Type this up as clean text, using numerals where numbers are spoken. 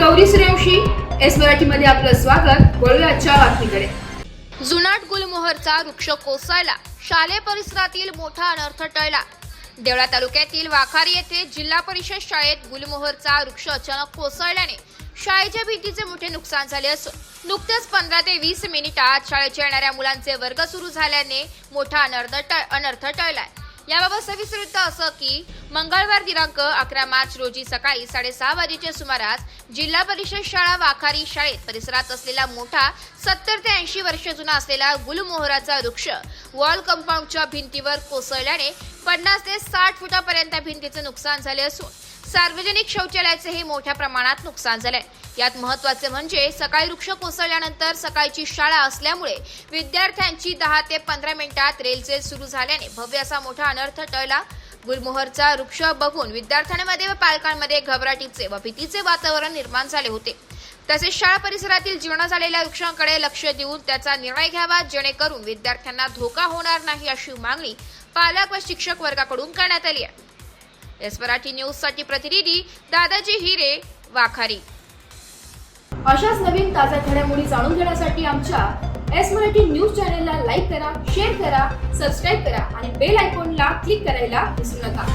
Gauri Suryavanshi, S मराठीमध्ये आपलं स्वागत। वळूया आजच्या बातमीकडे। जुनाट गुलमोहरचा वृक्ष कोसळला, शालेय परिसरातील मोठा अनर्थ टळला। देवळा तालुक्यातील वाखारी येथे जिल्हा परिषद शाळेत गुलमोहरचा वृक्ष अचानक कोसळल्याने शाळेच्या भिंतीचे मोठे नुकसान झाले असून नुकतेच 15 ते 20 मिनिटात शाळेच्या येणाऱ्या मुलांचे वर्ग सुरू झाल्याने मोठा अनर्थ टळलाय। याबाबत सविस्तर वृत्त असं की मंगळवार दिनांक 11 मार्च रोजी सकाळी 6:30 वाजेच्या सुमारास जिल्हा परिषद शाळा वाखारी शाळेत परिसरात असलेला मोठा 70 ते 80 वर्ष जुना असलेला गुलमोहराचा वृक्ष वॉल कंपाऊंडच्या भिंतीवर कोसळल्याने 50 ते 60 फुटापर्यंत भिंतीचे नुकसान झाले असून सार्वजनिक शौचालयाचेही मोठ्या प्रमाणात नुकसान झाले। यात महत्त्वाचे म्हणजे सकाळी वृक्ष कोसळल्यानंतर सकाळची शाळा असल्यामुळे विद्यार्थ्यांची 10 ते 15 मिनिटात रेलचेल सुरू झाल्याने भव्य असा मोठा अनर्थ टळला। गुलमोहरचा वृक्ष बघून विद्यार्थ्यांमध्ये व पालकांमध्ये घबराटीचे व भीतीचे वातावरण निर्माण झाले होते। तसेच शाळा परिसरातील जीर्ण झालेल्या वृक्षांकडे लक्ष देऊन त्याचा निर्णय घ्यावा, जेणेकरून विद्यार्थ्यांना धोका होणार नाही अशी मागणी पालक व शिक्षक वर्गाकडून करण्यात आली आहे। एस मराठी न्यूज साठी प्रतिनिधी दादाजी हिरे, वाखारी। अशाच नवीन ताज्या घडामोडी जाणून घेण्यासाठी आमच्या एस मराठी न्यूज चॅनलला लाईक करा, शेअर करा, सबस्क्राईब करा आणि बेल आयकॉनला क्लिक करायला विसरू नका।